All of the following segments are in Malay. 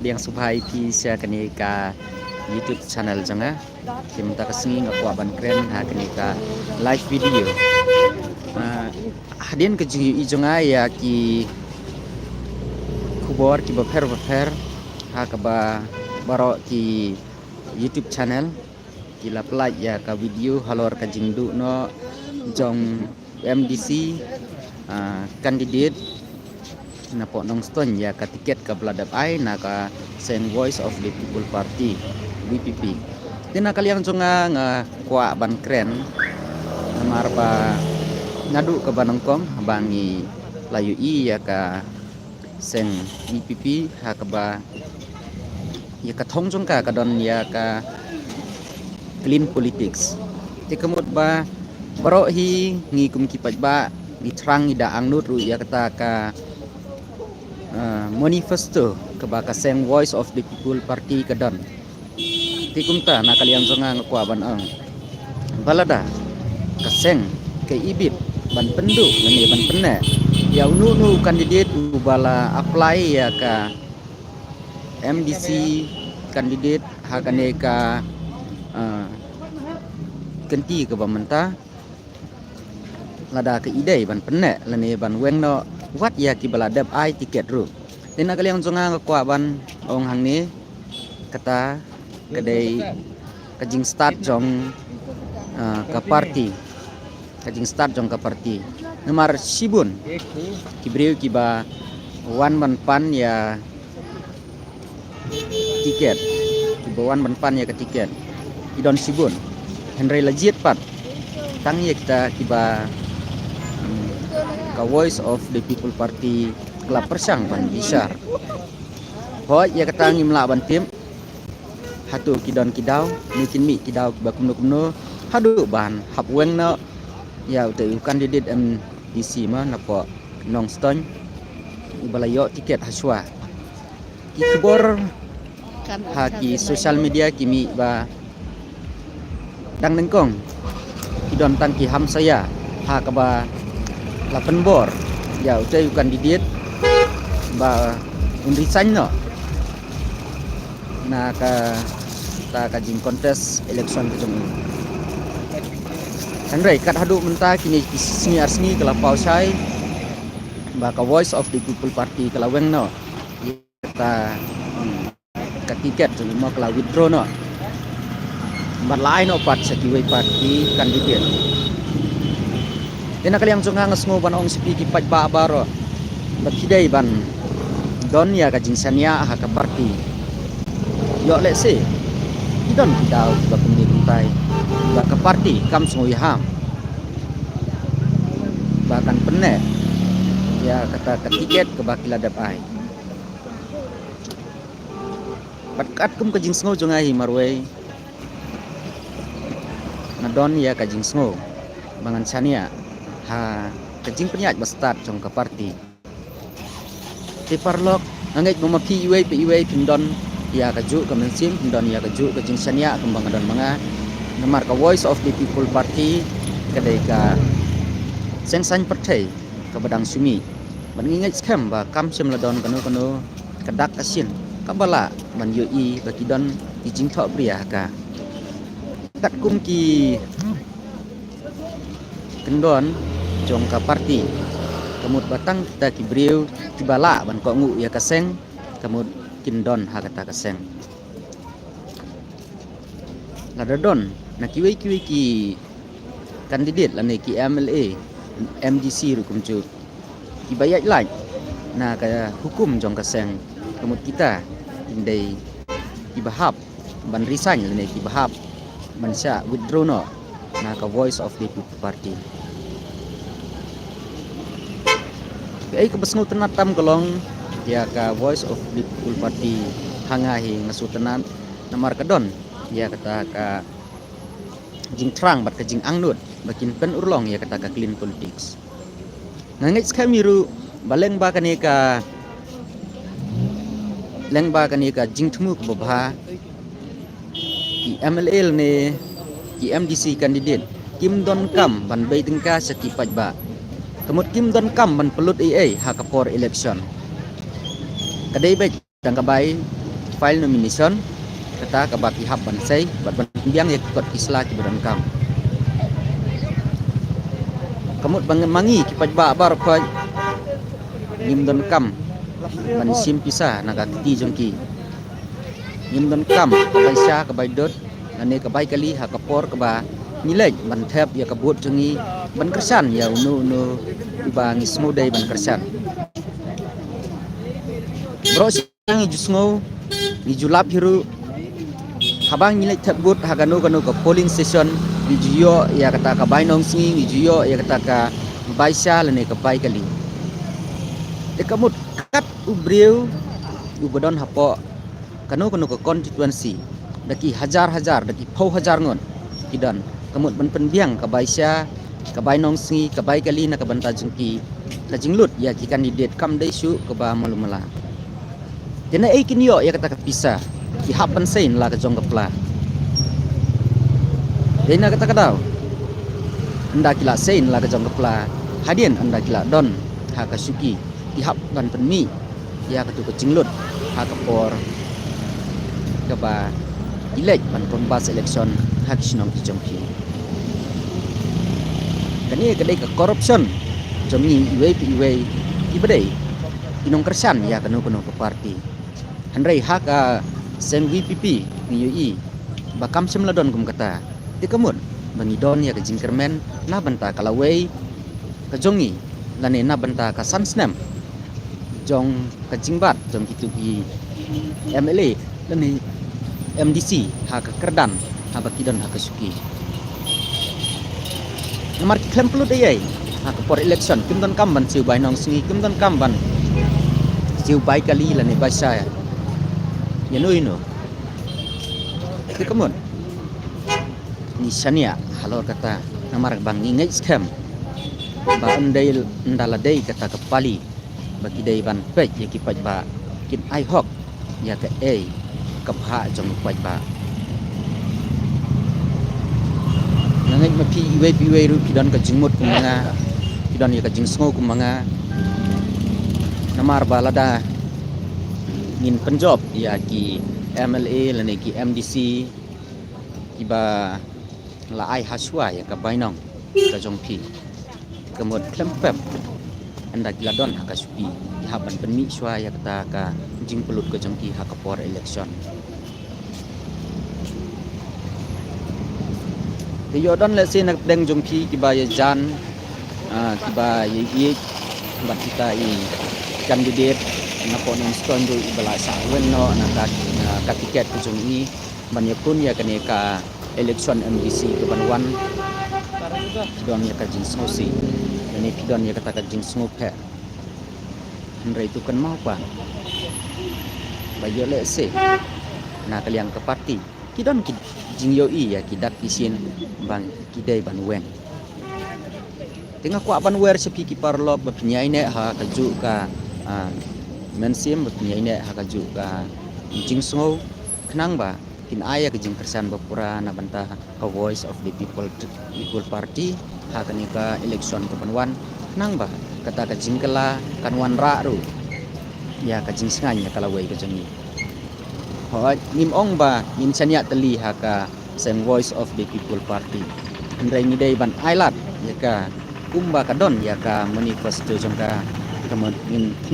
yang subhai ki sia kani ka YouTube channel janga kim ta kasni ngakwa ban kren ha kani ka live video hadin ke ji jonga ya ki kubor ki bafer ha ka ba baro ki YouTube channel ki la plaj ya ka video halor ka jingdu no jong MDC candidate na po nong ston ya ka tiket ka bladap ai na ka Send Voice of the People Party VPP tina kaliang jonga nga kwa ban kren namar ba ngadu ka banongkong bangi layu i ya ka Send VPP ha ka ba ya ka thong jong ka don ya ka clean politics ti kamot ba baro hi ngi kum ki ba ni trang ida angnut ru ya kata ka manifesto kebaka Send Voice of the People Party kadon tikumta na kalian zonga ngakwa ban ang balada kaseng ke ibit ban pendu ngani ban penne ya unu kandidat ubala apply ya ka MDC kandidat hakane ka kenti ke bamenta lada ke idei ban penne lani ban wengno wat ya ki baladap ai tiket ru tina kaliang jonga ngakwa ban ong hangni kata kedai kajing start jong ka party kajing start jong ka party nomor sibun kibriu kiba wan ban pan ya tiket kiba wan ban pan ya ke tiket idon sibun henry lajit pat tang ya kita kiba ka Voice of the People Party kelap persang ban bisar hoi ya kata ngimla ban tim hatu kidon kidau mungkin mi kidau ba kumno hadu ban hap weng no ya utai kandidat MDC ma napo nong ston balayo tiket haswa ki kebor ha ki social media kimi ba dang nengkong kidon tan ki ham saya ha ka ba lapan bor ya utai kandidat ba undi no na ka ta kajing kontes election kejong Andrei kat hadu menta kini sini arsni kelapau sai ba ka Voice of the People Party kelaweng no ta ka tiket jeng mo kala withdraw no bat lain no pat sekiwei parti kandidat tina kaliang jonga ngasngo ban ong sepi ki pat ba baro bakidai ban don ya kajing sania ha ka parti yo let's say idon kidau ba pemni kuntai ba ka parti kam sngoi ham bahkan penne ya kata tiket ke bakila dapai batkat kum kajing sngo jongai marwei nadon ya kajing sngo bangan sania ha kajing penyat ba start jong ka parti ti parlok angai mamapi iwei pindon ya kaju ke mensim pindon ya kaju ke jinsania kembang don manga nomor ka Voice of the People Party kedai ka sengsan partai ke badang sumi meningat skam ba kam sem ladon kanu kedak asin kabala man yoi bakidon dijing thok bria ka kat kum ki kendon jong ka parti kemut batang kita kibriu kibala ban ko ngu ya kaseng kemut kindon ha kata kaseng lada don na kiwi ki kandidat la ki MLA MDC ru kumcu kibayat lai na ka hukum jong kaseng kemut kita indai kibahap ban resign la ki bahap ban sya withdraw no na ka Voice of the People Party ai kebesngu tenat tam kolong ya ka Voice of the People Party hangahi ngasutenan namar kadon ya kata ka jing trang bat ka jing angnut bakin pen urlong ya kata ka clean politics nangit skamiru baleng ba kani ka leng ba kani ka jing thmu ko bha ki MLL ne ki MDC kandidat kim don kam ban bei tengka sakipat ba kemut kim don kam ban pelut ha ka for election kadai baik dang kabai file nomination kata ka baki hab ban sei bat ban biang ya kot isla ki badan kam kamut bang mangi ki paj ba bar pa nim don kam ban sim pisa naga ti jongki nim don kam ka sha ka bai dot ane ka bai kali ha ka por ka ba nilai ban thep ya ka bot jongi ban kersan ya no ba ngi smudai ban kersan bro yang jusngo ni julap hiru habang nilai thep bot ha gano ka polling station ni juyo ya kata ka bai nong singi ni juyo ya kata ka bai sha lene ka bai kali de kamut kat ubriu ubadon hapo kano ke constituency daki hajar daki phau hajar ngon kidan kamut ban penbiang ka baisya ka bai nong singi ka bai kali na ka banta jungki ka jinglut ya ki candidate kam dai su ka ba malumala dena ei kinyo ya kata ka pisa ki hapan sein la ka jong ka pla dena kata ka daw anda kila sein la ka jong ka pla hadien anda kila don ha ka suki ki hap ban penmi ya ka tu ka jinglut ha ka por ka ba elect ban pembas election hak sinong ki jongki kani kadai ka corruption jomi iwe ibadai inong kersan ya kanu ka parti handrai hak sen VPP ni UI bakam semladon kum kata dikamun bangidon ya ka jingkermen na banta kalawei ka jongi lane na banta ka sansnam jong ka jingbat jong kitu ki MLA lane MDC ha ka kerdan ha bakidon ha ka suki nomor klaim pelut ai ha ka por election kim don kam ban siu bai nong singi kim don kam ban siu bai kali la ne basa ya no ino ke kamun ni sania halor kata nomor bang ingai scam ba andai ndala dei kata ka pali bagi dei ban pej ya ki paj ba kin ai hok ya ka ei kapha jong paj ba nangai ma pi iwe ru kidan ka jingmut kumanga kidan ya ka jingsngo kumanga namar balada ngin penjob ya ki MLA lane ki MDC ki ba la ai haswa ya ka bainong ka jong pi kemud klempep anda kila don ha ka supi haban penmi swa ya kata ka jing pelut ka jong ki ha ka por election Yodon let's say nak deng jongki kiba ya jan kiba ye bat kita i candidate na po ning stone do ibala sa wenno na ka tiket ku jongi banya pun ya kane ka election MDC ke banwan don ya ka jing sosi ni don ya kata ka jing smope handrai tu kan mau pa bayo let's say na kaliang ke parti kidon ki jing yo i ya kidak isin bang kidai ban wen tengah kwa ban wer sepi ki parlo bapnya ine ha kaju ka mensim bapnya ine ha kaju ka jing sngo kenang ba kin aya ke jing kersan bapura na banta ka voice of the people party ha kanika election ke banwan kenang ba kata ka jing kala kanwan ra ru ya ka jing snganya kala wei ka jengi Hoi nim ong ba nim sanya teli haka sen voice of the people party andrai ni dai ban ailat ya ka kumba kadon ya ka manifesto jongka kemun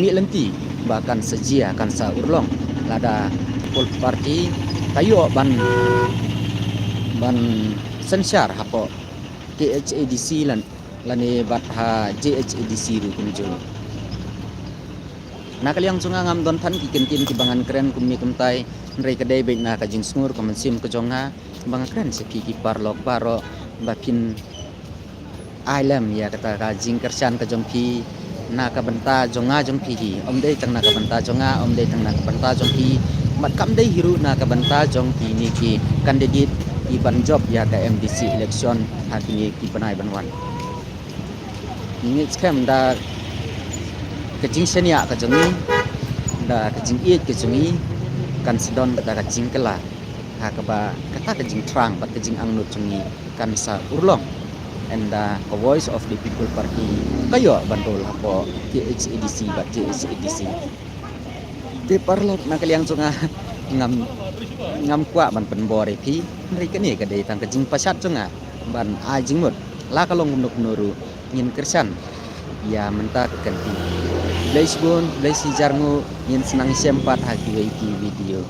ni lenti bahkan sejia kan sa urlong lada people party tayo ban sensar hapo THADC lane bat ha JHADC ru kunjo nakaliang sunga ngam don than ki kentin ki bangan keren kummi kumtai ndrai kadai be na ka jing sngur ko mansim ko jonga bangan keren se ki parlok baro bapin ailam ya kata ka jing kersan ka jongpi na ka banta jonga jongpi hi om dei tang na ka banta jonga om dei tang na ka banta jongpi mat kam dei hiru na ka banta jongpi ni ki candidate i ban job ya ka MDC election hakini ki panai banwan ni scam da kecing senia ka jengi da kecing iet ke jengi kan sedon kata kecing kela ha ka ba kata kecing trang bat kecing angnut jengi kan sa urlong and the voice of the people party kayo bandol hapo THADC bat THADC di parlok na kaliang sunga ngam ngam kwa ban penbore pi mereka ni kadai tang kejing pasat jonga ban ajing mut la kalong nuk nuru ngin kersan ya mentak kanti Blaise bon Blaise jarngo ngin senang sempat haki video